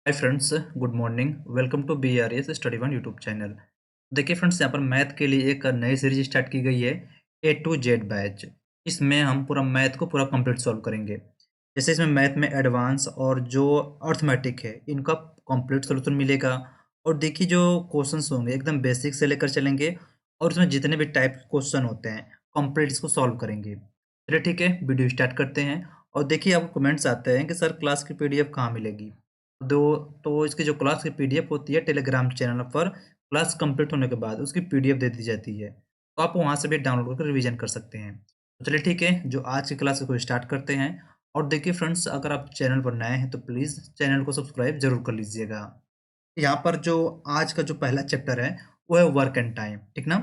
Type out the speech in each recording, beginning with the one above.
Hi friends, good morning. Welcome to B R S study one YouTube channel. देखिए friends, यहाँ पर math के लिए एक नई सीरीज स्टार्ट की गई है, ए टू जेड बैच। इसमें हम पूरा मैथ को पूरा कंप्लीट सॉल्व करेंगे। जैसे इसमें मैथ में एडवांस और जो अर्थमेटिक है इनका कंप्लीट सोल्यूशन मिलेगा। और देखिए जो क्वेश्चंस होंगे एकदम बेसिक से लेकर चलेंगे, और उसमें जितने भी टाइप के क्वेश्चन होते हैं कंप्लीट इसको सॉल्व करेंगे। चलिए ठीक है, वीडियो स्टार्ट करते हैं। और देखिए आपको कमेंट्स आते हैं कि सर क्लास की पीडीएफ कहाँ मिलेगी। दो तो इसकी जो क्लास की पीडीएफ होती है टेलीग्राम चैनल पर क्लास कंप्लीट होने के बाद उसकी पीडीएफ दे दी जाती है, तो आप वहां से भी डाउनलोड करके रिवीजन कर सकते हैं। तो चलिए ठीक है, जो आज की क्लास को स्टार्ट करते हैं। और देखिए फ्रेंड्स, अगर आप चैनल पर नए हैं तो प्लीज़ चैनल को सब्सक्राइब जरूर कर लीजिएगा। यहाँ पर जो आज का जो पहला चैप्टर है वो है वर्क एंड टाइम, ठीक ना।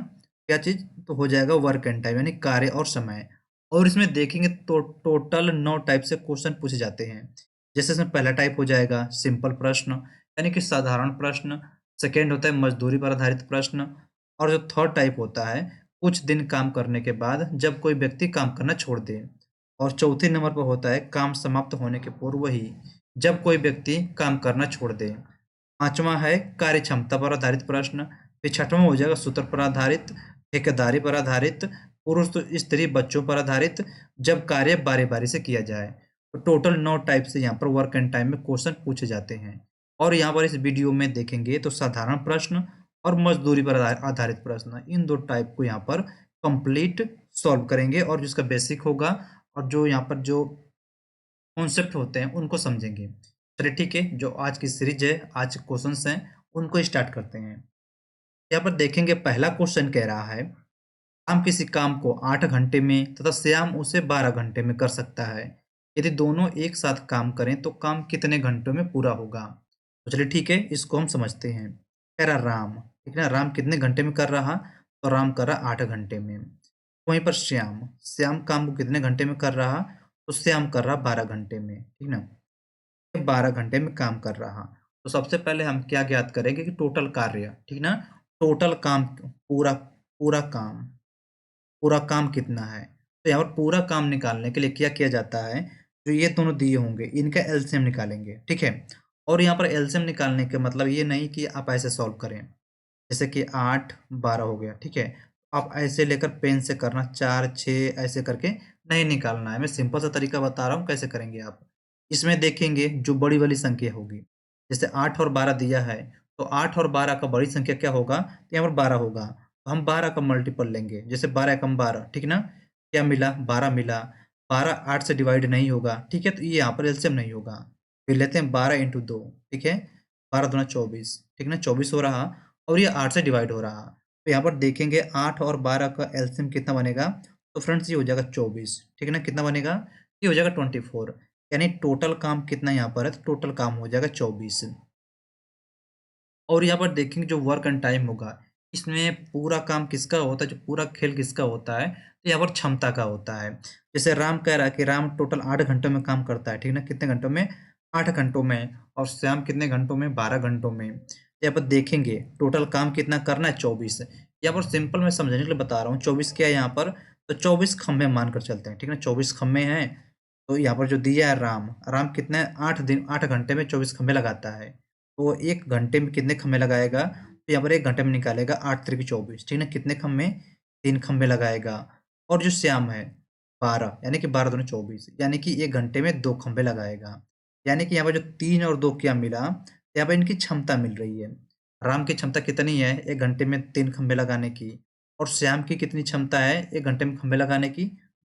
क्या चीज़ तो हो जाएगा वर्क एंड टाइम यानी कार्य और समय। और इसमें देखेंगे तो टोटल 9 टाइप से क्वेश्चन पूछे जाते हैं। जैसे इसमें पहला टाइप हो जाएगा सिंपल प्रश्न यानी कि साधारण प्रश्न। सेकेंड होता है मजदूरी पर आधारित प्रश्न। और जो थर्ड टाइप होता है कुछ दिन काम करने के बाद जब कोई व्यक्ति काम करना छोड़ दे। और चौथे नंबर पर होता है काम समाप्त होने के पूर्व ही जब कोई व्यक्ति काम करना छोड़ दे। पाँचवाँ है कार्य क्षमता पर आधारित प्रश्न। फिर छठवां हो जाएगा सूत्र पर आधारित, ठेकेदारी पर आधारित, पुरुष तो स्त्री बच्चों पर आधारित, जब कार्य बारी-बारी से किया जाए। तो टोटल 9 टाइप से यहाँ पर वर्क एंड टाइम में क्वेश्चन पूछे जाते हैं। और यहाँ पर इस वीडियो में देखेंगे तो साधारण प्रश्न और मजदूरी पर आधारित प्रश्न, इन 2 टाइप को यहाँ पर कंप्लीट सॉल्व करेंगे। और जिसका बेसिक होगा और जो यहाँ पर जो कॉन्सेप्ट होते हैं उनको समझेंगे। चलिए ठीक है, जो आज की सीरीज है, आज क्वेश्चंस हैं, उनको स्टार्ट करते हैं। यहाँ पर देखेंगे पहला क्वेश्चन कह रहा है, हम किसी काम को 8 घंटे में तथा श्याम उसे 12 घंटे में कर सकता है। यदि दोनों एक साथ काम करें तो काम कितने घंटों में पूरा होगा। तो चलिए ठीक है, इसको हम समझते हैं। कह रहा राम, ठीक है ना, राम कितने घंटे में कर रहा, तो राम कर रहा 8 घंटे में। वहीं पर श्याम, श्याम काम को कितने घंटे में कर रहा, तो श्याम कर रहा 12 घंटे में, ठीक ना। 12 घंटे में काम कर रहा। तो सबसे पहले हम क्या ज्ञात करेंगे कि टोटल कार्य, ठीक ना, टोटल काम, पूरा पूरा काम, पूरा काम कितना है। तो यहाँ पर पूरा काम निकालने के लिए क्या किया जाता है, जो ये दोनों दिए होंगे इनका एलसीएम निकालेंगे, ठीक है। और यहाँ पर एलसीएम निकालने के मतलब ये नहीं कि आप ऐसे सॉल्व करें, जैसे कि 8 12 हो गया, ठीक है। आप ऐसे लेकर पेन से करना 4 6 ऐसे करके नहीं निकालना है। मैं सिंपल सा तरीका बता रहा हूँ कैसे करेंगे आप। इसमें देखेंगे जो बड़ी वाली संख्या होगी, जैसे 8 और 12 दिया है, तो 8 और 12 का बड़ी संख्या क्या होगा, तो यहाँ पर 12 होगा। तो हम 12 का मल्टीपल लेंगे, जैसे 12 एकम 12, ठीक ना। क्या मिला, 12 मिला। 12 8 से डिवाइड नहीं होगा, ठीक है, तो ये यहाँ पर एलसीएम नहीं होगा। फिर लेते हैं 12 इंटू 2, ठीक है। 12 दूना 24, ठीक ना, 24 हो रहा। और ये 8 से डिवाइड हो रहा। तो यहाँ पर देखेंगे 8 और 12 का एलसीएम कितना बनेगा, तो फ्रेंड्स ये हो जाएगा 24, ठीक है ना। कितना बनेगा, ये हो जाएगा 24। यानी टोटल काम कितना यहाँ पर है, तो टोटल काम हो जाएगा 24। और यहाँ पर देखेंगे जो वर्क एंड टाइम होगा, इसमें पूरा काम किसका होता है, जो पूरा खेल किसका होता है, तो यहाँ पर क्षमता का होता है। जैसे राम कह रहा है कि राम टोटल 8 घंटों में काम करता है, ठीक ना। कितने घंटों में, 8 घंटों में। और श्याम कितने घंटों में, 12 घंटों में। यहाँ पर देखेंगे टोटल काम कितना करना है, 24। यहाँ पर सिंपल मैं समझने के लिए बता रहा हूँ, 24 क्या है यहाँ पर, तो 24 खम्भे मानकर चलते हैं, ठीक है ना। 24 खम्भे हैं। तो यहाँ पर जो दिया है राम, राम कितने 8 घंटे में 24 खम्भे लगाता है। तो 1 घंटे में कितने खम्भे लगाएगा, तो यहाँ पर 1 घंटे में निकालेगा 8 त्रिक 24, ठीक है ना। कितने खम्भे, 3 खम्भे लगाएगा। और जो श्याम है 12, यानी कि 12 दूनी 24, यानी कि 1 घंटे में 2 खम्भे लगाएगा। यानी कि यहाँ पर जो 3 और 2 क्या मिला, तो यहाँ पर इनकी क्षमता मिल रही है। राम की क्षमता कितनी है, 1 घंटे में 3 खम्भे लगाने की। और श्याम की कितनी क्षमता है, 1 घंटे में खम्भे लगाने की,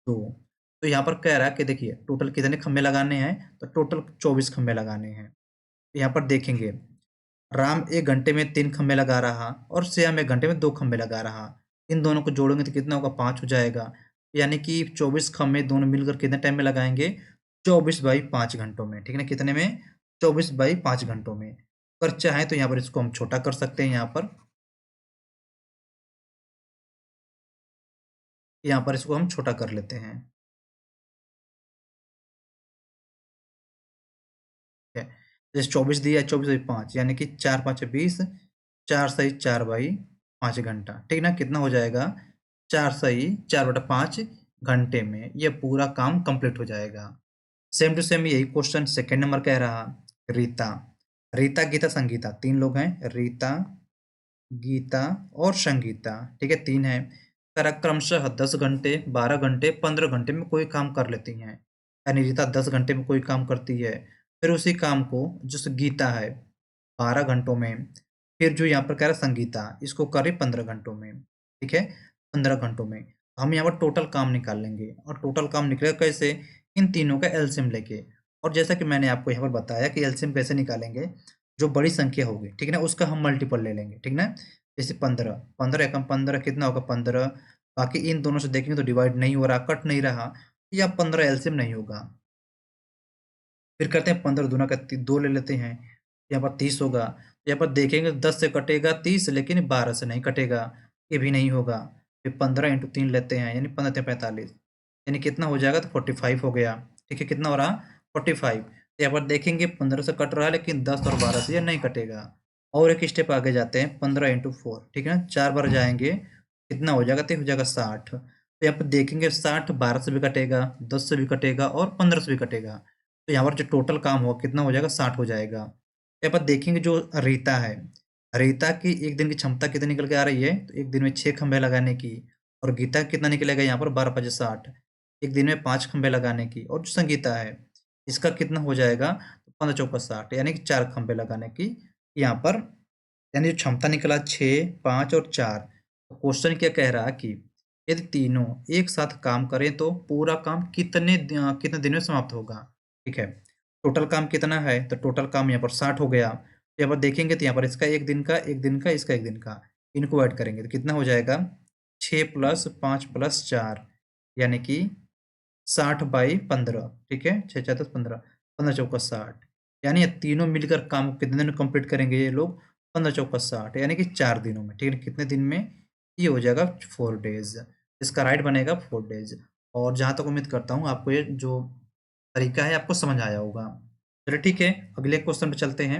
2। तो यहाँ पर कह रहा है कि देखिए टोटल कितने खम्भे लगाने हैं, तो टोटल 24 खम्भे लगाने हैं। यहाँ पर देखेंगे राम 1 घंटे में 3 खंभे लगा रहा और श्याम 1 घंटे में 2 खंभे लगा रहा। इन दोनों को जोड़ेंगे तो कितना होगा, 5 हो जाएगा। यानी कि 24 खंभे दोनों मिलकर कितने टाइम में लगाएँगे, 24/5 घंटों में, ठीक है ना। कितने में, 24/5 घंटों में। अगर चाहें तो यहाँ पर इसको हम छोटा कर सकते हैं, यहाँ पर इसको हम छोटा कर लेते हैं। ठीक है। जैसे 24 दिया है, 24/5 यानी कि 4 5 20, 4 सही 4/5 घंटा, ठीक ना। कितना हो जाएगा, 4 सही 4/5 घंटे में ये पूरा काम कंप्लीट हो जाएगा। सेम टू सेम यही क्वेश्चन सेकंड नंबर कह रहा, रीता, रीता, गीता, संगीता 3 लोग हैं। रीता, गीता और संगीता, ठीक है 3 हैं। क्रमशः 10 घंटे, 12 घंटे, 15 घंटे में कोई काम कर लेती हैं। यानी रीता 10 घंटे में कोई काम करती है। फिर उसी काम को जो गीता है 12 घंटों में, फिर जो यहाँ पर कह रहा है संगीता, इसको कर रही 15 घंटों में, ठीक है? 15 घंटों में। हम यहाँ पर टोटल काम निकाल लेंगे और टोटल काम निकलेगा कैसे? इन तीनों का एलसीएम लेके। और जैसा कि मैंने आपको यहाँ पर बताया कि एलसीएम कैसे निकालेंगे, जो बड़ी संख्या होगी, ठीक है ना? उसका हम मल्टीपल ले लेंगे, ठीक ना? जैसे 15, 15 एकम 15 कितना होगा 15, बाकी इन दोनों से देखेंगे तो डिवाइड नहीं हो रहा, कट नहीं रहा, या 15 एलसीएम नहीं होगा। फिर करते हैं 15 दूना का 2 ले लेते हैं, यहाँ पर 30 होगा। यहाँ पर देखेंगे 10 से कटेगा 30, लेकिन 12 से नहीं कटेगा, ये भी नहीं होगा। फिर 15 इंटू 3 लेते हैं, यानी 15 से 45, यानी कितना हो जाएगा तो 45 हो गया, ठीक है? कितना हो रहा 45। यहाँ पर देखेंगे 15 से कट रहा है, लेकिन 10 और 12 से ये नहीं कटेगा। और एक स्टेप आगे जाते हैं, 15 इंटू 4, ठीक है ना? 4 बार जाएंगे, कितना हो जाएगा तो हो जाएगा 60। तो यहाँ पर देखेंगे 60 12 से भी कटेगा, 10 से भी कटेगा और 15 से भी कटेगा। तो यहाँ पर जो टोटल काम होगा कितना हो जाएगा 60 हो जाएगा। यहाँ पर देखेंगे जो रीता है, रीता की एक दिन की क्षमता कितनी निकल के आ रही है, तो एक दिन में 6 खंभे लगाने की। और गीता कितना निकलेगा यहाँ पर 12 5 60, एक दिन में 5 खंभे लगाने की। और जो संगीता है इसका कितना हो जाएगा तो 15 चौका 60, यानी कि 4 खंभे लगाने की यहाँ पर। यानी जो क्षमता निकला 6 5 और 4। तो क्वेश्चन क्या कह रहा है कि यदि तीनों एक साथ काम करें तो पूरा काम कितने दिन में समाप्त होगा, ठीक है? टोटल काम कितना है, तो टोटल काम यहाँ पर 60 हो गया। तो यहाँ पर देखेंगे तो यहाँ पर इसका 1 दिन का, 1 दिन का, इसका 1 दिन का, इनको ऐड करेंगे तो कितना हो जाएगा 6 + 5 + 4, यानी कि 60/15, ठीक है? 6 4 10 15, 15 चौका 60, यानी ये तीनों मिलकर काम को कितने दिन में कंप्लीट करेंगे ये लोग? 15 चौका 60, यानी कि 4 दिनों में, ठीक है? कितने दिन में? ये हो जाएगा 4 डेज़। इसका राइट बनेगा 4 डेज़। और जहाँ तक उम्मीद करता हूँ आपको ये जो तरीका है आपको समझ आया होगा। चलिए ठीक है, अगले क्वेश्चन पे चलते हैं।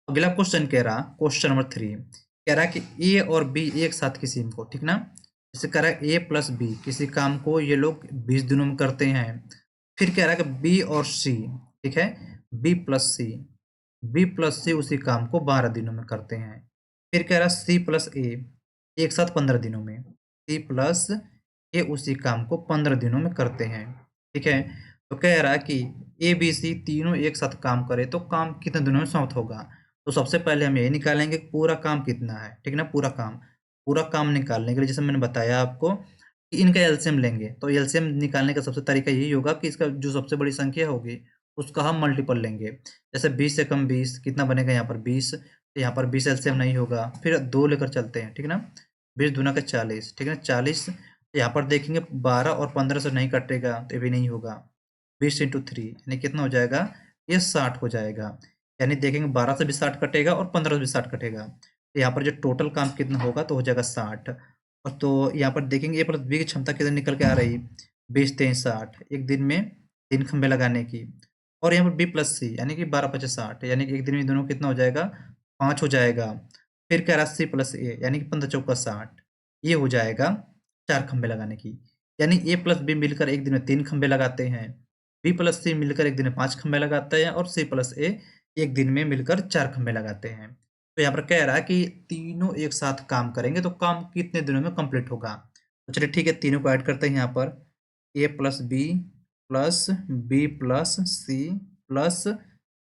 अगला क्वेश्चन कह रहा, क्वेश्चन नंबर 3 कह रहा है कि ए और बी एक साथ किसी को, ठीक ना? जैसे कह रहा है ए प्लस बी किसी काम को ये लोग 20 दिनों में करते हैं। फिर कह रहा है कि बी और सी, ठीक है? बी प्लस सी उसी काम को 12 दिनों में करते हैं। फिर कह रहा है सी प्लस ए एक साथ 15 दिनों में। सी प्लस ए उसी काम को 15 दिनों में करते हैं, ठीक है? तो कह रहा है कि ए बी सी तीनों एक साथ काम करे तो काम कितने दिनों में समाप्त होगा। तो सबसे पहले हम यही निकालेंगे कि पूरा काम कितना है, ठीक है ना? पूरा काम निकालने के लिए जैसे मैंने बताया आपको कि इनका एलसीएम लेंगे, तो एलसीएम निकालने का सबसे तरीका यही होगा कि इसका जो सबसे बड़ी संख्या होगी उसका हम मल्टीपल लेंगे। जैसे 20 से कम 20 कितना बनेगा यहाँ पर 20, तो यहाँ पर 20 एलसीएम नहीं होगा। फिर 2 लेकर चलते हैं, ठीक है ना? 20 दूना का 40, ठीक है ना? 40, यहाँ पर देखेंगे 12 और 15 से नहीं कटेगा तो ये भी नहीं होगा। 20 × 3 यानी कितना हो जाएगा, ये 60 हो जाएगा। यानी देखेंगे 12 से भी 60 कटेगा और 15 से भी 60 कटेगा। तो यहाँ पर जो टोटल काम कितना होगा तो हो जाएगा 60। और तो यहाँ पर देखेंगे ए प्लस बी की क्षमता कितनी निकल के आ रही, 20 3 60, एक दिन में 3 खंभे लगाने की। और यहाँ पर बी प्लस सी यानी कि 12 5 60, यानी कि एक दिन में दोनों कितना हो जाएगा 5 हो जाएगा। फिर कह रहा सी प्लस ए यानी कि 15 चौका 60, ये हो जाएगा 4 खंभे लगाने की। यानी ए प्लस बी मिलकर एक दिन में 3 खंभे लगाते हैं, बी प्लस सी मिलकर एक दिन में 5 खंभे लगाते हैं और सी प्लस ए एक दिन में मिलकर 4 खंभे लगाते हैं। तो यहाँ पर कह रहा है कि तीनों एक साथ काम करेंगे तो काम कितने दिनों में कंप्लीट होगा। तो चलिए ठीक है, तीनों को ऐड करते हैं यहाँ पर, A plus B plus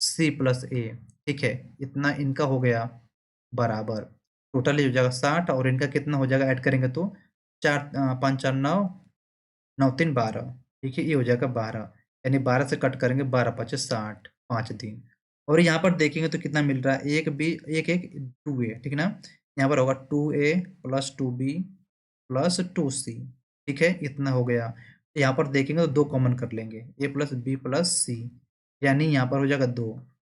C plus A, ठीक है? इतना इनका हो गया बराबर, टोटल हो जाएगा 60 और इनका कितना हो जाएगा ऐड करेंगे तो 4 5 4 9, 9 3 12, ठीक है? ये हो जाएगा 12, यानी 12 से कट करेंगे 12 5 60, 5 दिन। और यहाँ पर देखेंगे तो कितना मिल रहा है, एक बी एक एक 2a, ठीक है ना? यहाँ पर होगा 2a plus 2b plus 2c, ठीक है? इतना हो गया। यहाँ पर देखेंगे तो 2 कॉमन कर लेंगे, a प्लस बी प्लस सी, यानी यहाँ पर हो जाएगा 2।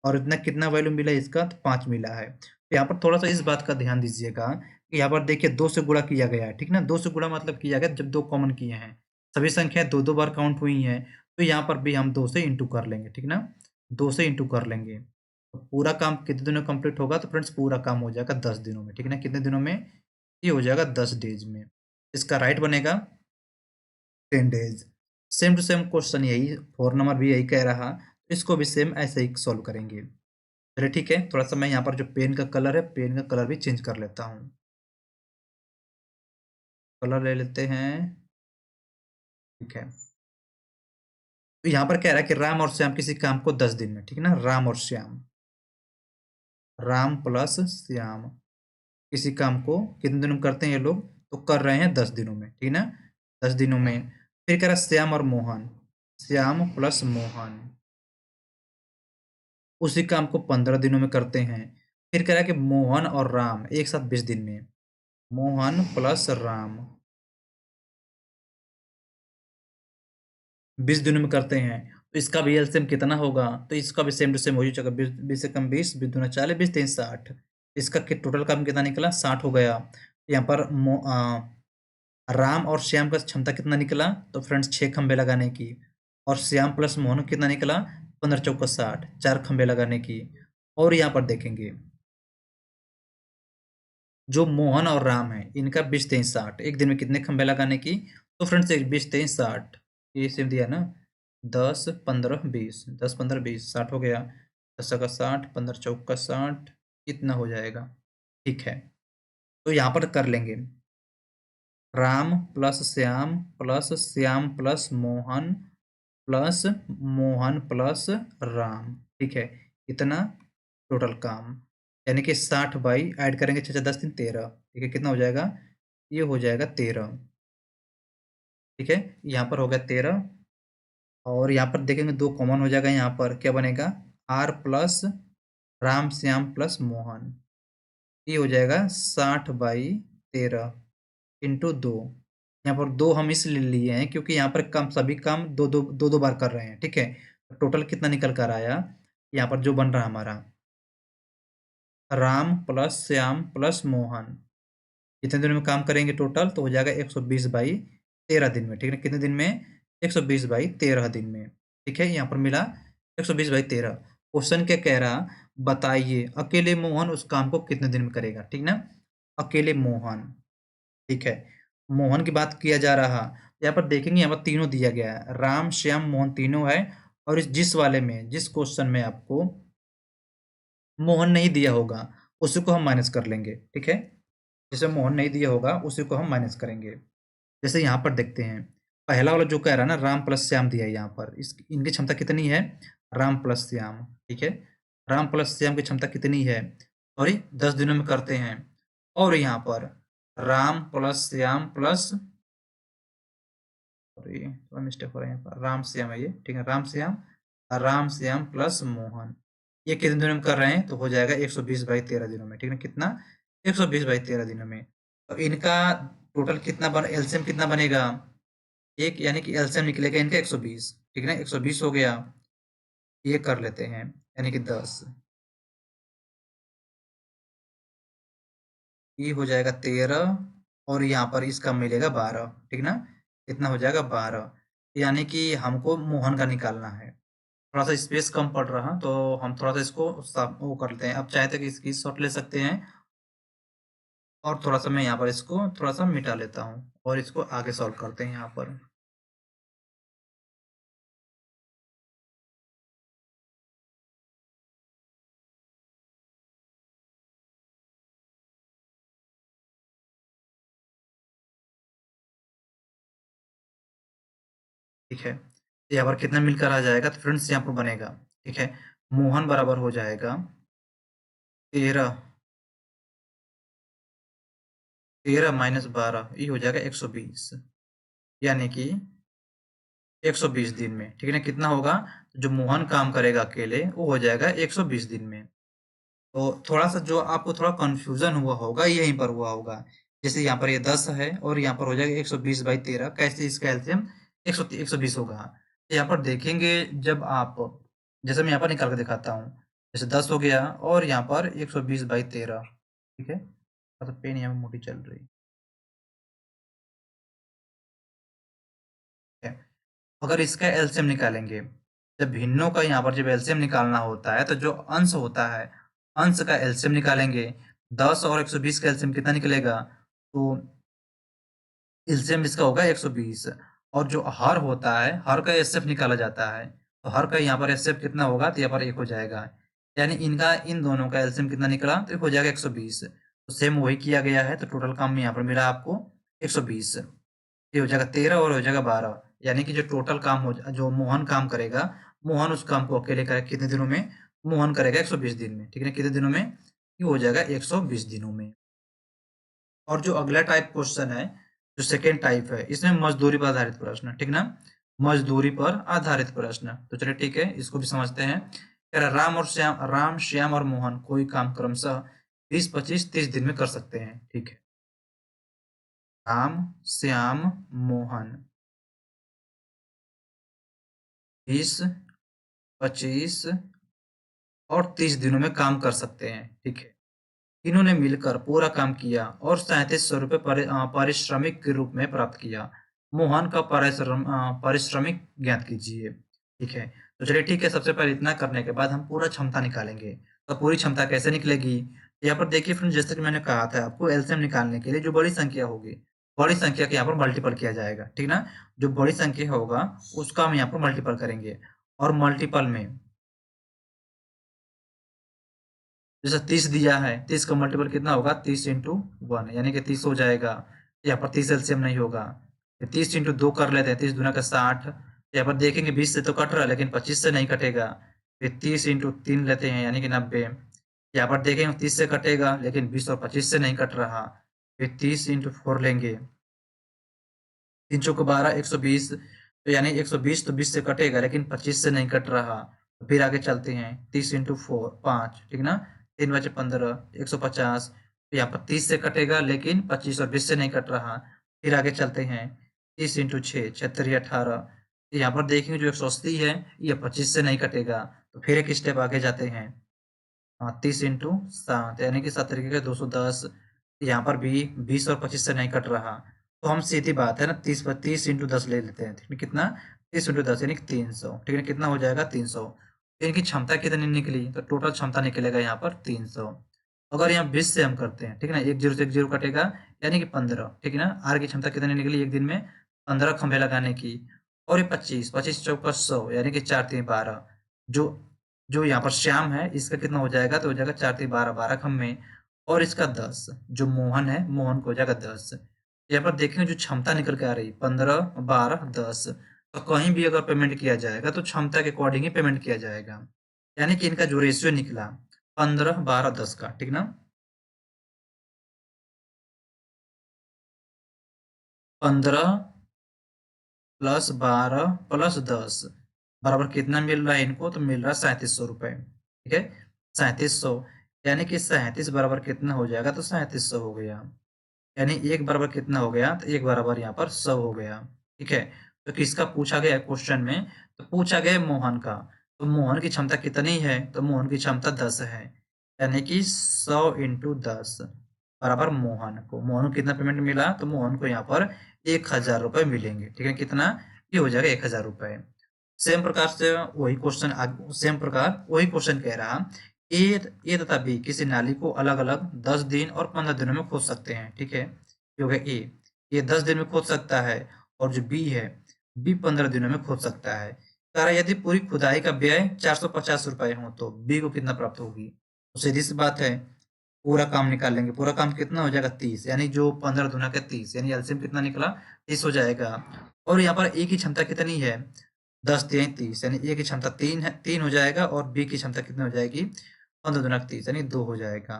और इतना कितना वैल्यू मिला है इसका, तो 5 मिला है। तो यहाँ पर थोड़ा सा इस बात का ध्यान दीजिएगा कि यहाँ पर देखिए 2 से गुणा किया गया है, ठीक ना? 2 से गुणा मतलब किया गया जब 2 कॉमन किए हैं, सभी संख्याएं 2 2 बार काउंट हुई हैं, तो यहाँ पर भी हम 2 से इंटू कर लेंगे, ठीक ना? 2 से इंटू कर लेंगे। तो पूरा काम कितने दिनों में कंप्लीट होगा, तो फ्रेंड्स पूरा काम हो जाएगा 10 दिनों में, ठीक है ना? कितने दिनों में? ये हो जाएगा 10 डेज में। इसका राइट बनेगा 10 days. Same to same question यही 4 नंबर भी यही कह रहा। इसको भी सेम ऐसे ही सॉल्व करेंगे। चलिए ठीक है, थोड़ा-सा मैं यहाँ पर जो पेन का कलर है, पेन का कलर भी चेंज कर लेता हूँ। कलर ले लेते हैं, ठीक है। तो यहाँ पर कह रहा है कि राम और श्याम किसी काम को 10 दिन में, ठीक है ना? राम और श्याम, राम प्लस श्याम किसी काम को कितने दिनों में करते हैं ये लोग? तो कर रहे हैं 10 दिनों में, ठीक है ना? 10 दिनों में। फिर कह रहा है श्याम और मोहन, श्याम प्लस मोहन उसी काम को 15 दिनों में करते हैं। फिर कह रहा है कि मोहन और राम एक साथ 20 दिन में, मोहन प्लस राम 20 दिनों में करते हैं। तो इसका भी एलसीएम कितना होगा? तो इसका भी सेम टू सेम हो ही जाएगा। 20 से कम 20, 20 दूना 40, 20 तीन 60। इसका टोटल काम कितना निकला? 60 हो गया। यहाँ पर राम और श्याम का क्षमता कितना निकला? तो फ्रेंड्स 6 खंबे लगाने की, और श्याम प्लस मोहन कितना निकला? 15 चौका 60, 4 खंबे लगाने की। और यहाँ पर देखेंगे जो मोहन और राम है इनका 20 तेईस 60, एक दिन में कितने खंबे लगाने की? तो फ्रेंड्स 20 तेईस 60, ये सेम दिया ना, 10 15 20, 10 15 20 60 हो गया। 10 का 60, 15 चौका 60, इतना हो जाएगा। ठीक है, तो यहाँ पर कर लेंगे Ram plus Shyam plus Mohan plus Mohan plus Ram, ठीक है। इतना टोटल काम, यानी कि 60 बाई ऐड करेंगे 6 10 3 13, ठीक है। कितना हो जाएगा? ये हो जाएगा 13, ठीक है। यहाँ पर हो गया 13, और यहाँ पर देखेंगे 2 कॉमन हो जाएगा। यहाँ पर क्या बनेगा? R plus Ram Shyam plus Mohan, ये हो जाएगा 60 बाई 13 इंटू 2। यहाँ पर 2 हम इसलिए लिए हैं क्योंकि यहाँ पर काम सभी काम दो बार कर रहे हैं, ठीक है। टोटल कितना निकल कर आया? यहाँ पर जो बन रहा है हमारा, राम प्लस श्याम प्लस मोहन कितने दिन में काम करेंगे टोटल? तो हो जाएगा 120 बाई 13 दिन में, ठीक है। कितने दिन में? 120 बाई 13 दिन में, ठीक है। यहाँ पर मिला 120 बाई 13। क्वेश्चन क्या कह रहा? बताइए अकेले मोहन उस काम को कितने दिन में करेगा, ठीक ना। अकेले मोहन, ठीक है। मोहन की बात किया जा रहा, यहाँ पर देखेंगे यहाँ पर तीनों दिया गया है, राम श्याम मोहन तीनों है। और इस जिस वाले में, जिस क्वेश्चन में आपको मोहन नहीं दिया होगा उसी को हम माइनस कर लेंगे, ठीक है। जिसे मोहन नहीं दिया होगा उसी को हम माइनस करेंगे। जैसे यहाँ पर देखते हैं, पहला वाला जो कह रहा है ना, राम प्लस श्याम दिया है यहाँ पर, इस इनकी क्षमता कितनी है? राम प्लस श्याम, ठीक है। राम प्लस श्याम की क्षमता कितनी है? सॉरी 10 दिनों में करते हैं। और यहाँ पर Ram plus Shyam plus, sorry थोड़ा मिस्टेक हो रहा है यहाँ पर, राम श्याम है ये, ठीक है। राम श्याम प्लस मोहन, ये कितने दिनों में कर रहे हैं? तो हो जाएगा 120 बाई 13 दिनों में, ठीक है। कितना? 120 बाई 13 दिनों में। तो इनका टोटल कितना बन, एलसीएम कितना बनेगा? एक, यानी कि एलसीएम निकलेगा इनका 120, ठीक है ना। 120 हो गया, ये कर लेते हैं, यानी कि 10, ये हो जाएगा 13, और यहाँ पर इसका मिलेगा 12, ठीक ना। कितना हो जाएगा? 12, यानी कि हमको मोहन का निकालना है। थोड़ा सा स्पेस कम पड़ रहा तो हम थोड़ा सा इसको वो कर लेते हैं। अब चाहे तो इसकी शॉट ले सकते हैं, और थोड़ा सा मैं यहाँ पर इसको थोड़ा सा मिटा लेता हूँ, और इसको आगे सॉल्व करते हैं यहाँ पर। ठीक है, यहाँ पर कितना मिलकर आ जाएगा? तो फ्रेंड्स यहाँ पर बनेगा, ठीक है, मोहन बराबर हो जाएगा 13, 13 माइनस 12, ये हो जाएगा 120, यानी कि 120 दिन में, ठीक है ना। कितना होगा? जो मोहन काम करेगा अकेले वो हो जाएगा 120 दिन में। तो थोड़ा सा जो आपको थोड़ा कंफ्यूजन हुआ होगा यहीं पर हुआ होगा। जैसे यहाँ पर ये 10 है और यहाँ पर हो जाएगा 120 बाई 13, कैसे इसका एलसीएम 120 होगा। तो यहाँ पर देखेंगे जब आप, जैसे मैं यहाँ पर निकाल के दिखाता हूँ, जैसे 10 हो गया और यहाँ पर 120 बाई 13, ठीक है। तो पेन यहाँ पर मोटी चल रही है। अगर इसका एलसीएम निकालेंगे, जब भिन्नों का यहाँ पर जब एलसीएम निकालना होता है तो जो अंश होता है, अंश का एलसीएम निकालेंगे। 10 और 120 का एलसीएम कितना निकलेगा? तो एलसीएम इसका होगा 120, और जो हर होता है, हर का एचसीएफ निकाला जाता है, तो हर का यहाँ पर एचसीएफ कितना होगा, तो यहाँ पर 1 हो जाएगा। यानी इनका इन दोनों का एलसीएम कितना निकला, तो 1 हो जाएगा 120। तो सेम वही किया गया है, तो टोटल काम यहाँ पर मिला आपको 120। ये हो जाएगा 13 और हो जाएगा 12। यानी कि जो टोटल काम जो मोहन काम करेगा, मोहन उस काम को अकेले करेगा कितने दिनों में, मोहन करेगा 120 दिन में, ठीक है, कितने दिनों में, ये हो जाएगा 120 दिनों में। और जो अगला टाइप क्वेश्चन है, जो सेकेंड टाइप है, इसमें मजदूरी पर आधारित प्रश्न, ठीक ना, मजदूरी पर आधारित प्रश्न। तो चलिए ठीक है, इसको भी समझते हैं। कह रहा राम श्याम और मोहन कोई काम क्रमशः 20 25 30 दिन में कर सकते हैं, ठीक है। राम श्याम मोहन 20 25 और 30 दिनों में काम कर सकते हैं, ठीक है। इन्होंने मिलकर पूरा काम किया और 3700 रुपये पारिश्रमिक के रूप में प्राप्त किया। मोहन का पारिश्रमिक ज्ञात कीजिए, ठीक है। तो चलिए ठीक है, सबसे पहले इतना करने के बाद हम पूरा क्षमता निकालेंगे। तो पूरी क्षमता कैसे निकलेगी, यहाँ पर देखिए फ्रेंड, जैसे कि मैंने कहा था आपको, एलसीएम निकालने के लिए जो बड़ी संख्या होगी, बड़ी संख्या के यहाँ पर मल्टीपल किया जाएगा, ठीक ना। जो बड़ी संख्या होगा उसका हम यहाँ पर मल्टीपल करेंगे, और मल्टीपल में जैसे 30 दिया है, 30 का मल्टीपल कितना होगा, 30 इंटू 1, यानी कि 30 हो जाएगा। यहाँ पर 30 एलसीएम नहीं होगा, 30 इंटू 2 कर लेते हैं, 30 दूना का 60। यहाँ पर देखेंगे 20 से तो कट रहा है, लेकिन 25 से नहीं कटेगा। फिर 30 इंटू 3 लेते हैं, यानी कि 90। यहाँ पर देखेंगे 30 से कटेगा, लेकिन 20 और 25 से नहीं कट रहा। फिर 30 इंटू 4 लेंगे, 3 चौको 12, 120। तो यानी 120 तो 20 से कटेगा, लेकिन 25 से नहीं कट रहा। तो फिर आगे चलते हैं, 30 इंटू 4 5, ठीक ना, 3 बचे 15, 150। तो यहाँ पर 30 से कटेगा, लेकिन 25 और 20 से नहीं कट रहा। फिर आगे चलते हैं, 30 इंटू 6 76 18। यहाँ पर देखेंगे जो 180 है, ये 25 से नहीं कटेगा। तो फिर एक स्टेप आगे जाते हैं, 30 इंटू 7, यानी कि 7 तरीके के 210। यहाँ पर भी 20 और 25 से नहीं कट रहा। तो हम सीधी बात है ना, 30 पर 30 इंटू 10 ले लेते हैं, ठीक है, कितना, 30 इंटू 10 यानी कि 300, ठीक है, कितना हो जाएगा 300। इनकी क्षमता कितनी निकली, तो टोटल क्षमता निकलेगा यहाँ पर 300। अगर यहाँ 20 से हम करते हैं, ठीक है ना, 1 0 से 1 0 कटेगा, यानी कि 15, ठीक है ना। आर की क्षमता कितनी निकली एक दिन में, 15 खंभे लगाने की। और ये 25 25 चौका 100, यानी कि 4 3 12। जो जो यहाँ पर श्याम है, इसका कितना हो जाएगा, तो हो जाएगा 4 3 12 12 खम्भे। और इसका 10, जो मोहन है, मोहन को हो जाएगा 10। यहाँ पर देखेंगे जो क्षमता निकल के आ रही, 15 12 10। तो कहीं भी अगर पेमेंट किया जाएगा तो क्षमता के अकॉर्डिंग ही पेमेंट किया जाएगा। यानी कि इनका जो रेशियो निकला 15 12 10 का, ठीक ना, 15 प्लस 12 प्लस 10 बराबर कितना मिल रहा है इनको, तो मिल रहा है 3700 रुपये, ठीक है, 3700। यानी कि 37 बराबर कितना हो जाएगा, तो 3700 हो गया। यानी एक बराबर कितना हो गया, तो एक बराबर यहाँ पर 100 हो गया, ठीक है। तो किसका पूछा गया क्वेश्चन में, तो पूछा गया मोहन का। तो मोहन की क्षमता कितनी है, तो मोहन की क्षमता 10 है। यानी कि 100 इंटू 10 बराबर मोहन को कितना पेमेंट मिला, तो मोहन को यहाँ पर 1000 रुपये मिलेंगे, ठीक है, कितना, ये हो जाएगा 1000 रुपये। सेम प्रकार से वही क्वेश्चन, सेम प्रकार वही क्वेश्चन कह रहा, ए तथा बी किसी नाली को अलग अलग 10 दिन और 15 दिनों में खोद सकते हैं, ठीक है। ये हो गया ए, ये 10 दिन में खोद सकता है, और जो बी है, बी 15 दिनों में खोद सकता है। कह रहा यदि पूरी खुदाई का व्यय 450 रुपये हो, तो बी को कितना प्राप्त होगी। तो सीधी सी बात है, पूरा काम निकाल लेंगे। पूरा काम कितना हो जाएगा 30, यानी जो 15 दूना का 30, यानी एलसीएम कितना निकला, 30 हो जाएगा। और यहाँ पर ए की क्षमता कितनी है, 10 3 30, यानी ए की क्षमता 3 है, 3 हो जाएगा। और बी की क्षमता कितनी हो जाएगी, 15 दूना 30, यानी 2 हो जाएगा।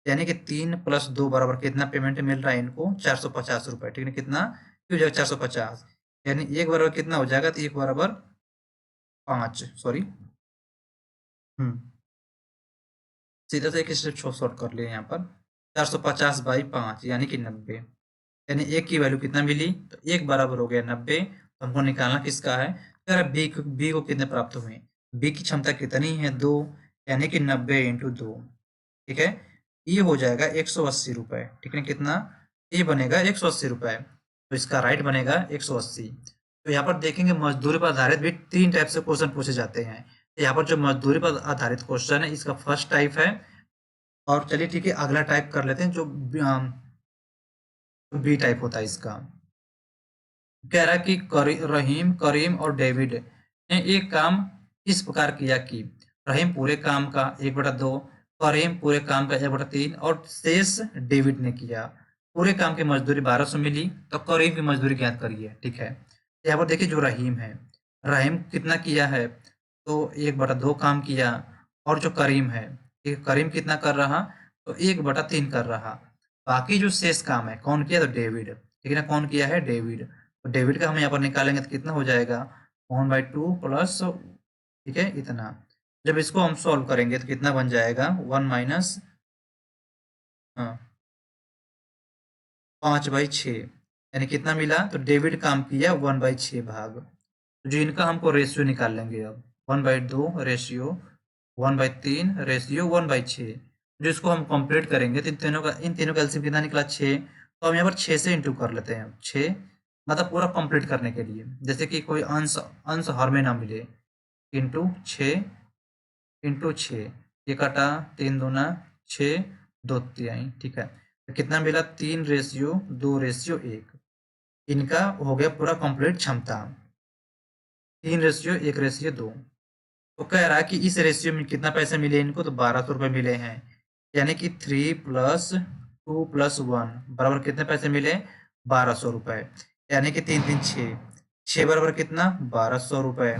यानी कि 3 प्लस 2 बराबर कितना पेमेंट मिल रहा है इनको, 450 रुपये, ठीक है, कितना, हो जाएगा 450। यानी एक बराबर कितना हो जाएगा, तो एक बराबर 5, सॉरी, सीधा से एक स्टेप शॉर्ट कर लिए यहाँ पर, 450/5 यानी कि 90। यानी एक की वैल्यू कितना मिली, तो एक बराबर हो गया 90। तो हमको निकालना किसका है, अगर बी को कितने प्राप्त हुए, बी की क्षमता कितनी है, 2, यानी कि 90 इंटू 2, ठीक है, ये हो जाएगा 180 रुपये, ठीक है, कितना, ये बनेगा 180 रुपये। तो इसका राइट बनेगा 180। तो यहाँ पर देखेंगे मजदूरी पर आधारित भी 3 टाइप से क्वेश्चन पूछे जाते हैं। यहाँ पर जो मजदूरी पर आधारित क्वेश्चन है, इसका फर्स्ट टाइप है। और चलिए ठीक है, अगला टाइप कर लेते हैं, जो बी टाइप होता है इसका। कह रहा है कि रहीम, करीम और डेविड ने एक काम इस प्रकार किया कि रहीम पूरे काम का 1/2, करीम पूरे काम का 1/3 और शेष डेविड ने किया। पूरे काम की मजदूरी 1200 मिली, तो करीम की मजदूरी ज्ञात करिए। ठीक है, यहाँ पर देखिए जो रहीम है, रहीम कितना किया है, तो 1/2 काम किया। और जो करीम है, ठीक, करीम कितना कर रहा, तो 1/3 कर रहा। बाकी जो शेष काम है कौन किया, तो डेविड। ठीक है ना, कौन किया है, डेविड। तो डेविड का हम यहाँ पर निकालेंगे तो कितना हो जाएगा, 1/2 प्लस, ठीक है, इतना। जब इसको हम सॉल्व करेंगे तो कितना बन जाएगा, 1 माइनस 5/6, यानी कितना मिला, तो डेविड काम किया 1/6 भाग। तो जो इनका हमको रेशियो निकाल लेंगे अब, 1/2 रेशियो 1/3 रेशियो 1/6। जो इसको हम कंप्लीट करेंगे तो इन तीनों का एलसीएम कितना निकला, 6। तो हम यहाँ पर 6 से इंटू कर लेते हैं, 6 मतलब पूरा कंप्लीट करने के लिए, जैसे कि कोई अंश अंश हर में ना मिले। इंटू 6 इंटू 6, ये कटा, 3 दूना 6, 2 तिहाई। ठीक है, तो कितना मिला, 3/2/1। इनका हो गया पूरा कंप्लीट क्षमता, 3/1/2। तो कह रहा है कि इस रेशियो में कितना पैसे मिले इनको, तो 1200 रुपये मिले हैं। यानी कि 3+2+1 बराबर कितने पैसे मिले, 1200 रुपये। यानी कि 3×3 6, 6 बराबर कितना, 1200 रुपये।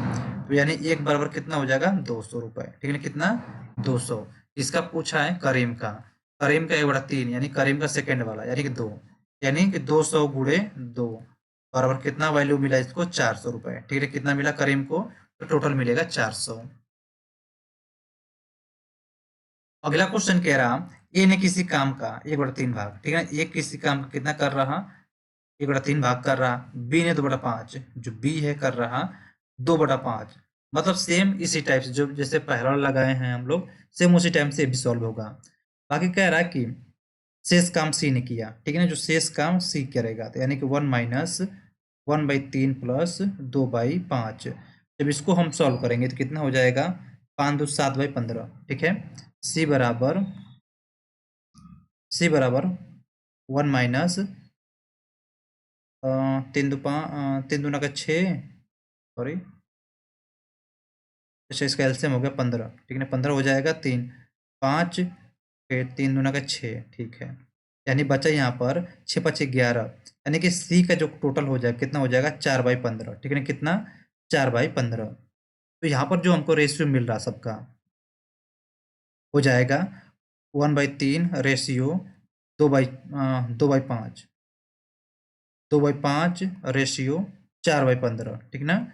तो यानी एक बराबर कितना हो जाएगा, 200 रुपये। ठीक है, कितना, 200। इसका पूछा है करीम का, करीम का 1/3 यानी करीम का सेकेंड वाला, यानी कि 2, यानी कि 200 × 2 बराबर कितना वैल्यू मिला इसको, 400 रुपये। ठीक है, कितना मिला करीम को, तो टोटल मिलेगा 400। अगला क्वेश्चन कह रहा, ए ने किसी काम का 1/3 भाग, ठीक है, ए किसी काम का कितना कर रहा, 1/3 भाग कर रहा। बी ने 2/5, जो बी है कर रहा 2/5। मतलब सेम इसी टाइप से, जो जैसे पहला लगाए हैं हम लोग, सेम उसी टाइम से भी सॉल्व होगा। बाकी कह रहा है कि शेष काम सी ने किया, ठीक है ना, जो शेष काम सी करेगा, तो यानी कि 1 माइनस 1/3 प्लस 2/5। जब इसको हम सॉल्व करेंगे तो कितना हो जाएगा, 5×2 = 7/15। ठीक है, सी बराबर सी बराबर 1 माइनस 3 दूना का 6, सॉरी, अच्छा इसका एलसीएम हो गया 15। ठीक है ना, 15 हो जाएगा 3, 5, फिर 3 दूना का 6। ठीक है, यानी बचा यहाँ पर 6×5 = 11। यानी कि सी का जो टोटल हो जाएगा कितना हो जाएगा, 4/15। ठीक है ना, कितना, 4/15। तो यहाँ पर जो हमको रेशियो मिल रहा सबका हो जाएगा 1/3 रेशियो 2/5, 2/5 रेशियो 4/15। ठीक ना,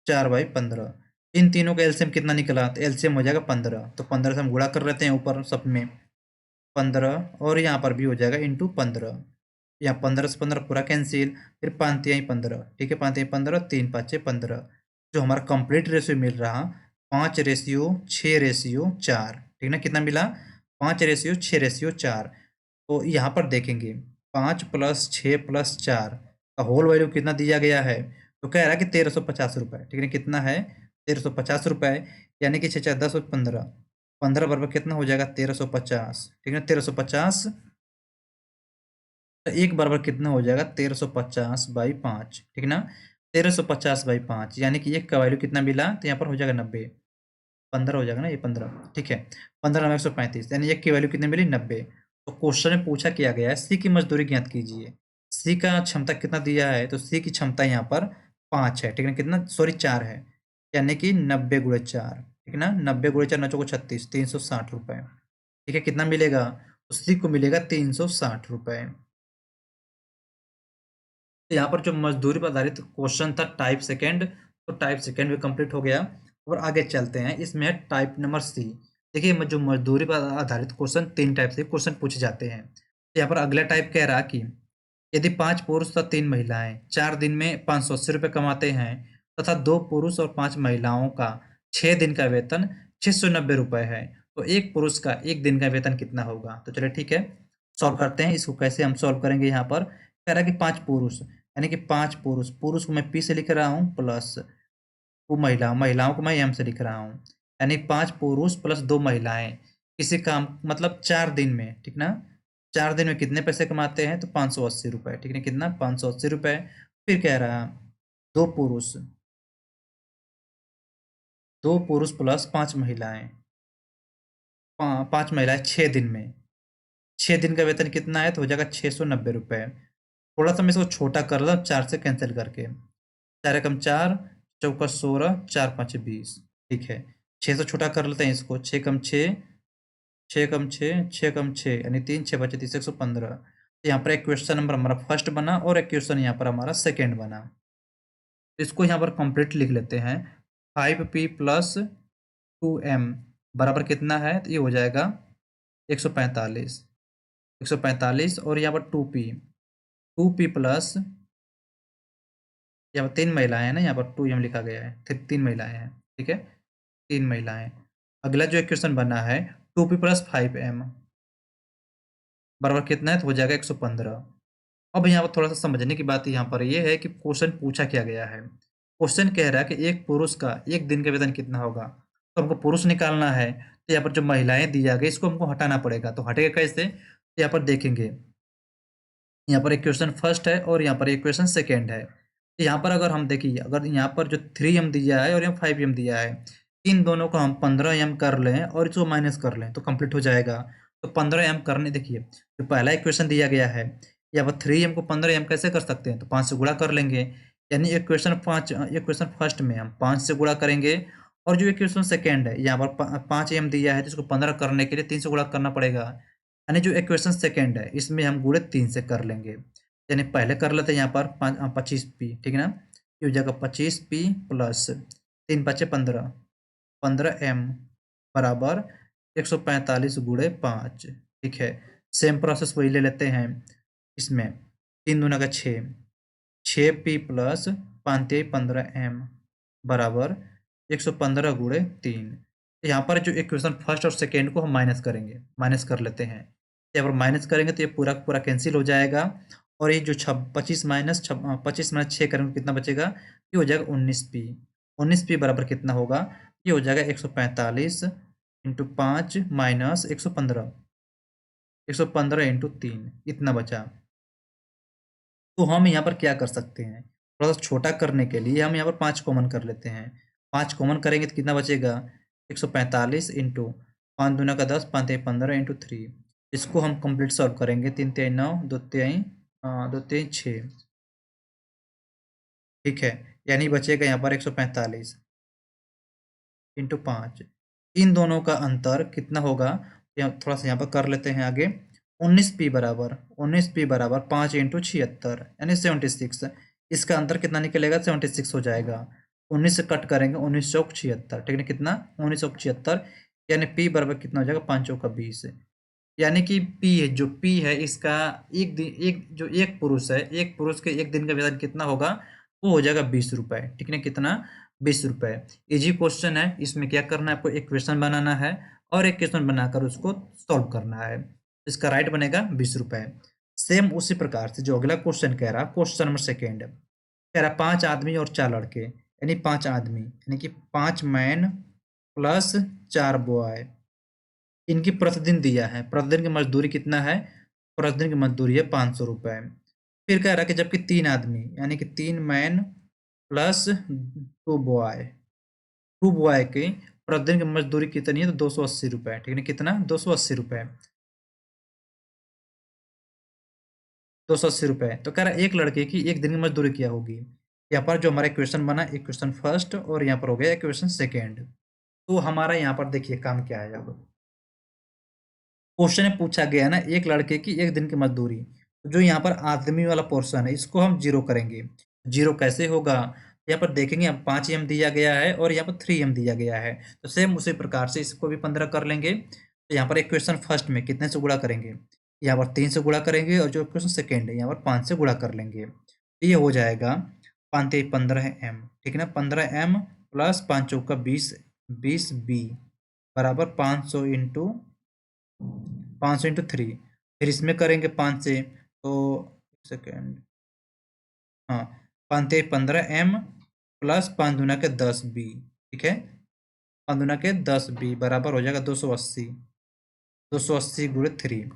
4/15। इन तीनों का एलसीएम कितना निकला, तो एलसीएम हो जाएगा 15। तो 15 से हम गुणा कर लेते हैं ऊपर सब में, 15, और यहाँ पर भी हो जाएगा इंटू 15। यहाँ 15 से 15 पूरा कैंसिल, फिर 5×3 = 15। ठीक है, 5×3 = 15, 3×5 = 15। जो हमारा कंप्लीट रेशियो मिल रहा 5/6/4। ठीक ना, कितना मिला, 5/6/4। तो यहाँ पर देखेंगे 5 + 6 + 4 का होल वैल्यू कितना दिया गया है, तो कह रहा है कि 1350 रुपये। ठीक है, कितना है, 1350 रुपये। यानी कि 6×4 = 10 = 15, 15 बराबर कितना हो जाएगा, 1350। ठीक है, 1350, तो एक बराबर कितना हो जाएगा, 1350/5। ठीक है ना, 1350/5, यानी कि एक का वैल्यू कितना मिला, तो यहाँ पर हो जाएगा 90। 15 हो जाएगा ना, ये 15। ठीक है, 15×9 = 135, यानी एक की वैल्यू कितनी मिली, 90। तो क्वेश्चन में पूछा किया गया है सी की मजदूरी ज्ञात कीजिए। सी का क्षमता कितना दिया है, तो सी की क्षमता यहाँ पर 5 है। ठीक है, कितना, सॉरी 4 है, यानी कि 90 × 4। ठीक है ना, 90 × 4 9×4 = 36, 360 रुपये। ठीक है, कितना मिलेगा, तो सी को मिलेगा 360 रुपये। तो यहाँ पर जो मजदूरी पर आधारित क्वेश्चन था टाइप सेकंड, तो टाइप सेकंड भी कंप्लीट हो गया। और आगे चलते हैं, इसमें है टाइप नंबर सी। देखिए जो मजदूरी पर आधारित क्वेश्चन 3 टाइप से क्वेश्चन पूछे जाते हैं। तो यहाँ पर अगला टाइप कह रहा कि यदि 5 पुरुष तथा 3 महिलाएं 4 दिन में 580 रुपये कमाते हैं, तथा 2 पुरुष और 5 महिलाओं का 6 दिन का वेतन 690 रुपये है, तो एक पुरुष का एक दिन का वेतन कितना होगा। तो चलिए ठीक है, सॉल्व करते हैं। इसको कैसे हम सॉल्व करेंगे, यहाँ पर कह रहा है कि 5 पुरुष, यानी कि 5 पुरुष, पुरुष को मैं पी से लिख रहा हूँ, प्लस वो महिलाओं को मैं एम से लिख रहा हूँ। यानी 5 पुरुष प्लस 2 महिलाएं किसी काम, मतलब 4 दिन में, ठीक ना, 4 दिन में कितने पैसे कमाते हैं, तो 580 रुपये। ठीक है, कितना, 580 रुपये। फिर कह रहा 2 पुरुष 2 पुरुष प्लस 5 महिलाएं, 5 महिलाएं 6 दिन में, 6 दिन का वेतन कितना है तो हो जाएगा 690 रुपये। थोड़ा सा मैं इसको छोटा कर रहा हूँ 4 से कैंसिल करके, 4 एकम 4, चौका 16, 4 5 20। ठीक है, 6 से छोटा कर लेते हैं इसको, 6 कम 6, 6 कम 6, 6 कम 6 यानी 3, 6 बचे 30, 115। तो यहाँ पर एक क्वेश्चन नंबर हमारा फर्स्ट बना और एक क्वेश्चन यहाँ पर हमारा सेकेंड बना। तो इसको यहाँ पर कंप्लीट लिख लेते हैं। 5p प्लस 2m बराबर कितना है तो ये हो जाएगा 145, 145 और यहाँ पर 2p प्लस, यहाँ पर 3 महिलाएं हैं ना, यहाँ पर 2m लिखा गया है, 3 महिलाएं हैं। ठीक है, 3 महिलाएं। अगला जो क्वेश्चन बना है 2p प्लस 5m बराबर कितना है तो हो जाएगा 115। अब यहाँ पर थोड़ा सा समझने की बात यहाँ पर ये है कि क्वेश्चन पूछा क्या गया है। क्वेश्चन कह रहा है कि एक पुरुष का एक दिन का वेतन कितना होगा, तो हमको पुरुष निकालना है। तो यहाँ पर जो महिलाएं दिया गया इसको हमको हटाना पड़ेगा, तो हटेगा कैसे तो यहाँ पर देखेंगे। यहाँ पर एक क्वेश्चन फर्स्ट है और यहाँ पर एक क्वेश्चन सेकेंड है। तो यहाँ पर अगर हम देखिए, अगर यहाँ पर जो 3m दिया है और यहाँ 5m दिया है, इन दोनों को हम 15m कर लें और इसको माइनस कर लें तो कंप्लीट हो जाएगा। तो 15m करने, देखिए जो पहला इक्वेशन दिया गया है, यहाँ पर 3m को 15m कैसे कर सकते हैं तो 5 से गुणा कर लेंगे। यानी इक्वेशन फर्स्ट में हम 5 से गुणा करेंगे और जो इक्वेशन सेकेंड है यहाँ पर 5m दिया है जिसको 15 करने के लिए 3 से गुणा करना पड़ेगा। यानी जो इक्वेशन सेकेंड है इसमें हम गुणे 3 से कर लेंगे। यानी पहले कर लेते हैं यहाँ पर 25p, ठीक है ना। ये हो जाएगा 25p प्लस 3 5 15, 15m बराबर 145 गुणे 5। ठीक है, सेम प्रोसेस वही ले लेते हैं इसमें, 3 दूना का 6, 6p प्लस 5 15m बराबर 115 गुणे 3। तो यहाँ पर जो इक्वेशन फर्स्ट और सेकेंड को हम माइनस करेंगे, माइनस कर लेते हैं। यहाँ पर माइनस करेंगे तो ये पूरा पूरा कैंसिल हो जाएगा और ये जो 25 माइनस 6 करेंगे कितना बचेगा, ये हो जाएगा 19p। 19p बराबर कितना होगा, ये हो जाएगा 145 इंटू 5 माइनस 115, 115 इंटू 3 इतना बचा। तो हम यहाँ पर क्या कर सकते हैं, थोड़ा सा छोटा करने के लिए हम यहाँ पर 5 कॉमन कर लेते हैं। 5 कॉमन करेंगे तो कितना बचेगा, 145 इंटू 5 दूना का 10, 5 तिहाई 15 इंटू 3। इसको हम कंप्लीट सॉल्व करेंगे, 3 तिहाई 9, 2 तिहाई 6। ठीक है, यानी बचेगा यहाँ पर 145 इंटू 5। इन दोनों का अंतर कितना होगा, थोड़ा सा यहाँ पर कर लेते हैं आगे। 19p बराबर 5 इंटू 76 यानी 76। इसका अंतर कितना निकलेगा, 76 हो जाएगा। 19 से कट करेंगे, 19 चौक 76, ठीक है कितना 19 चौक 76, यानी p बराबर कितना हो जाएगा 5 चौका 20। यानी कि p है, जो p है इसका एक दिन, एक पुरुष है, एक पुरुष के एक दिन का वेतन कितना होगा, वो हो जाएगा 20 रुपये। ठीक है, कितना 20 रुपये। इजी क्वेश्चन है, इसमें क्या करना है आपको, एक क्वेश्चन बनाना है और एक क्वेश्चन बनाकर उसको सॉल्व करना है। इसका राइट बनेगा 20 रुपये। सेम उसी प्रकार से जो अगला क्वेश्चन कह रहा, क्वेश्चन नंबर सेकेंड कह रहा 5 आदमी और 4 लड़के, यानी 5 आदमी यानी कि 5 मैन प्लस 4 बॉय, इनकी प्रतिदिन दिया है, प्रतिदिन की मजदूरी कितना है, प्रतिदिन की मजदूरी है 500 रुपये। फिर कह रहा है कि जबकि 3 आदमी यानी कि 3 मैन प्लस 2 बॉय की प्रतिदिन की मजदूरी कितनी है तो 280 रुपये। ठीक है, कितना 280 रुपये, 280 रुपये। तो कह रहा है एक लड़के की एक दिन की मजदूरी क्या होगी। यहाँ पर जो हमारा क्वेश्चन बना, एक क्वेश्चन फर्स्ट और यहाँ पर हो गया क्वेश्चन सेकेंड। तो हमारा यहाँ पर देखिए काम क्या है। अब क्वेश्चन में पूछा गया ना एक लड़के की एक दिन की मजदूरी, तो जो यहाँ पर आदमी वाला पोर्शन है इसको हम जीरो करेंगे। जीरो कैसे होगा, यहाँ पर देखेंगे अब 5m दिया गया है और यहाँ पर 3m दिया गया है, तो सेम उसी प्रकार से इसको भी 15 कर लेंगे। तो यहाँ पर एक क्वेश्चन फर्स्ट में कितने से गुणा करेंगे, यहाँ पर 3 से गुणा करेंगे और जो क्वेश्चन सेकेंड है यहाँ पर 5 से गुणा कर लेंगे। तो ये हो जाएगा 5 3 15m, ठीक है ना, 15m प्लस 5 चौका 20, 20b बराबर 500 इंटू 500 इंटू 3। फिर इसमें करेंगे 5 से तो सेकेंड, हाँ 5 3 15m प्लस 5 दूना के 10b। ठीक है, 5 दूना के 10b बराबर हो जाएगा 280, 280 गुणे 3।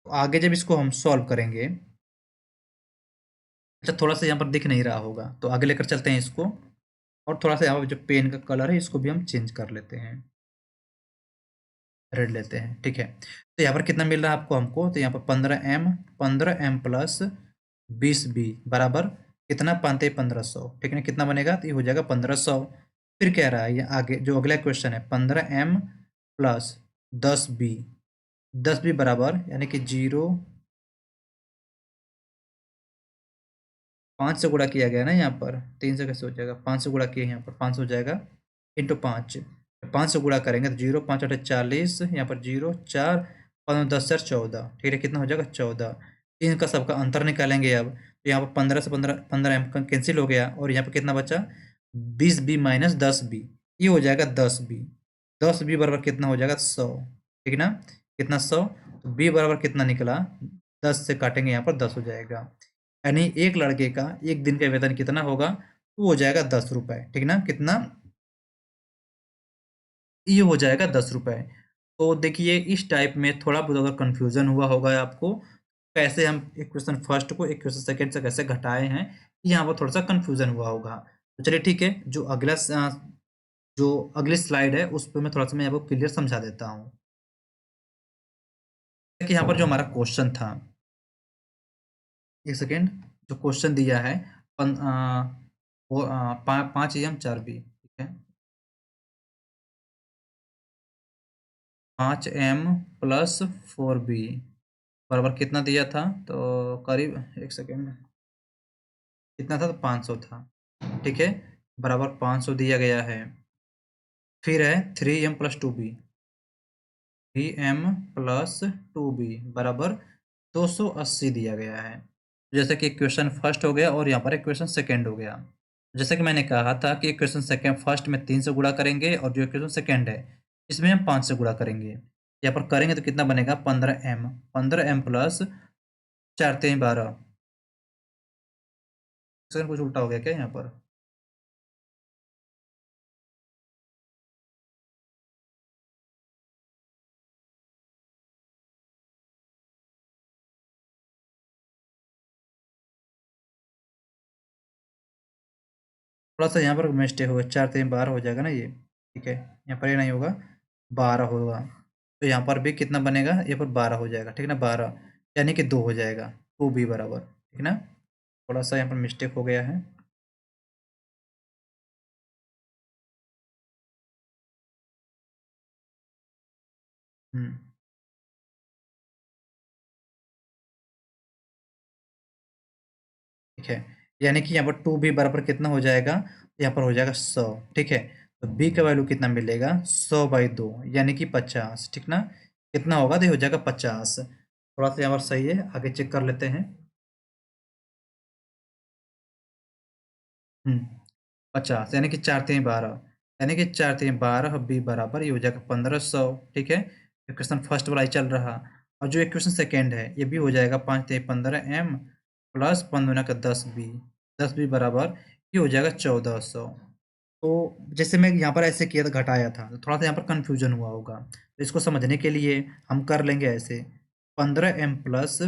तो आगे जब इसको हम सॉल्व करेंगे, अच्छा थोड़ा सा यहाँ पर दिख नहीं रहा होगा तो आगे लेकर चलते हैं इसको। और थोड़ा सा यहाँ पर जो पेन का कलर है इसको भी हम चेंज कर लेते हैं, रेड लेते हैं, ठीक है। तो यहाँ पर कितना मिल रहा है आपको हमको, तो यहाँ पर 15m प्लस 20b बराबर कितना, 1500, ठीक है ना। कितना बनेगा, तो ये हो जाएगा 1500। फिर कह रहा है ये आगे जो अगला क्वेश्चन है, 15m प्लस 10b बराबर यानी कि 5 से गुणा किया गया ना यहाँ पर, 3 से कैसे हो जाएगा, 5 से गुणा किया यहाँ पर 5 हो जाएगा, इंटू 5, 5 से गुणा करेंगे तो 0 5 8 40, यहाँ पर 0 4 15 10 4 14, ठीक है। कितना हो जाएगा 14। इनका सबका अंतर निकालेंगे अब, तो यहाँ पर 15 से 15 का कैंसिल हो गया, और यहाँ पर कितना बचा, 20b माइनस 10b, ये हो जाएगा 10b। 10b बराबर कितना हो जाएगा 100, ठीक ना। कितना 100, तो b बराबर कितना निकला, 10 से काटेंगे यहाँ पर 10 हो जाएगा। यानी एक लड़के का एक दिन का वेतन कितना होगा, वो हो जाएगा 10 रुपए, ठीक ना। कितना, ये हो जाएगा 10 रुपए। तो देखिए इस टाइप में थोड़ा बहुत अगर कंफ्यूजन हुआ होगा आपको, कैसे हम इक्वेशन फर्स्ट को इक्वेशन सेकंड से कैसे घटाए हैं, यहाँ पर थोड़ा सा कंफ्यूजन हुआ होगा। तो चलिए ठीक है, जो अगली स्लाइड है उस पर मैं थोड़ा सा मैं आपको क्लियर समझा देता हूँ। देखिए यहाँ पर जो हमारा क्वेश्चन था, एक सेकेंड, जो क्वेश्चन दिया है, पन, आ, वो 5 AM 4B, ठीक है। 5M प्लस 4B बराबर कितना दिया था, तो करीब, एक सेकेंड, कितना था, तो 500 था, ठीक है। बराबर 500 दिया गया है। फिर है 3M plus 2B, 3M plus 2B बराबर 280 दिया गया है। जैसे कि इक्वेशन फर्स्ट हो गया और यहाँ पर इक्वेशन सेकेंड हो गया। जैसे कि मैंने कहा था कि इक्वेशन सेकेंड फर्स्ट में 3 से गुणा करेंगे, और जो इक्वेशन सेकेंड है इसमें हम 5 से गुणा करेंगे। यहाँ पर करेंगे तो कितना बनेगा, 15M प्लस 4 3 12। कुछ उल्टा हो गया क्या यहाँ पर, थोड़ा सा यहाँ पर मिस्टेक होगा, 4 3 12 हो जाएगा ना ये, ठीक है। यहाँ पर ये नहीं होगा, 12 होगा। तो यहाँ पर भी कितना बनेगा, यहाँ पर 12 हो जाएगा, ठीक है ना, 12 यानी कि 2 हो जाएगा, 2B बराबर, ठीक है ना। थोड़ा सा यहाँ पर मिस्टेक हो गया है। हम्म, ठीक है। यानी कि यहाँ पर 2B बराबर कितना हो जाएगा, यहाँ पर हो जाएगा 100, ठीक है। तो B का वैल्यू कितना मिलेगा, 100/2 यानी कि 50, ठीक ना। कितना होगा, तो ये हो जाएगा 50। थोड़ा सा यहाँ पर सही है, आगे चेक कर लेते हैं। 50 यानी कि 4 3 12, यानी कि 4 3 12 B बराबर ये हो जाएगा 1500, ठीक है। इक्वेशन फर्स्ट वाला ही चल रहा, और जो इक्वेशन सेकेंड है ये भी हो जाएगा 5 3 15M प्लस 15 का 10B, 10B बराबर ये हो जाएगा 1400। तो जैसे मैं यहाँ पर ऐसे किया था, घटाया था, तो थोड़ा सा यहाँ पर कन्फ्यूजन हुआ होगा, तो इसको समझने के लिए हम कर लेंगे ऐसे, 15M प्लस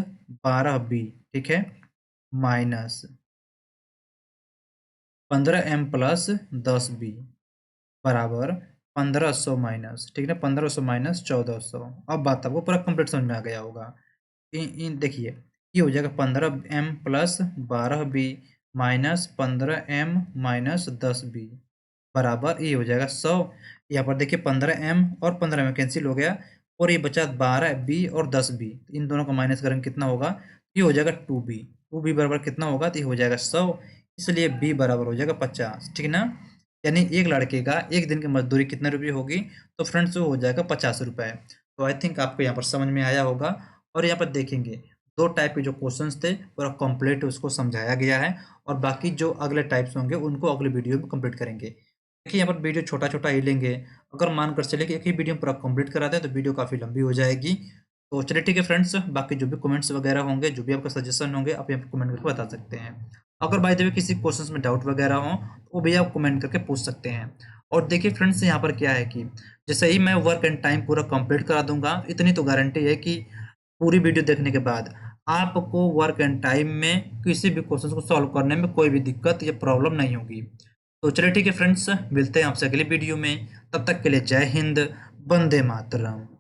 12B, ठीक है, माइनस 15M प्लस 10B बराबर 1500 माइनस, ठीक है ना, 1500 माइनस 1400। अब बात आपको पूरा कंप्लीट समझ में आ गया होगा। इन देखिए, ये हो जाएगा 15M plus 12B minus 15M minus 10B बराबर ये हो जाएगा 100। यहाँ पर देखिए 15M और 15M कैंसिल हो गया, और ये बचा 12B और 10B, इन दोनों का माइनस करेंगे कितना होगा, ये हो जाएगा 2B। 2B बराबर कितना होगा, तो ये हो जाएगा 100, इसलिए B बराबर हो जाएगा 50, ठीक है ना। यानी एक लड़के का एक दिन की मजदूरी कितने रुपये होगी, तो फ्रेंड्स वो हो जाएगा 50 रुपये। तो आई थिंक आपको यहाँ पर समझ में आया होगा। और यहाँ पर देखेंगे दो टाइप के जो क्वेश्चंस थे पूरा कंप्लीट उसको समझाया गया है, और बाकी जो अगले टाइप्स होंगे उनको अगले वीडियो में कंप्लीट करेंगे। देखिए यहाँ पर वीडियो छोटा छोटा ही लेंगे, अगर मानकर चले कि एक ही वीडियो में पूरा कंप्लीट कराते हैं तो वीडियो काफ़ी लंबी हो जाएगी। तो चलिए ठीक है फ्रेंड्स, बाकी जो भी कमेंट्स वगैरह होंगे, जो भी आपका सजेशन होंगे, आप यहाँ पर कमेंट करके बता सकते हैं। अगर बाय द वे किसी क्वेश्चंस में डाउट वगैरह हो तो वो भी आप कमेंट करके पूछ सकते हैं। और देखिए फ्रेंड्स यहाँ पर क्या है कि जैसे ही मैं वर्क एंड टाइम पूरा कंप्लीट करा दूंगा, इतनी तो गारंटी है कि पूरी वीडियो देखने के बाद आपको वर्क एंड टाइम में किसी भी क्वेश्चन को सॉल्व करने में कोई भी दिक्कत या प्रॉब्लम नहीं होगी। तो चलिए ठीक है फ्रेंड्स, मिलते हैं आपसे अगली वीडियो में। तब तक के लिए जय हिंद, वंदे मातरम।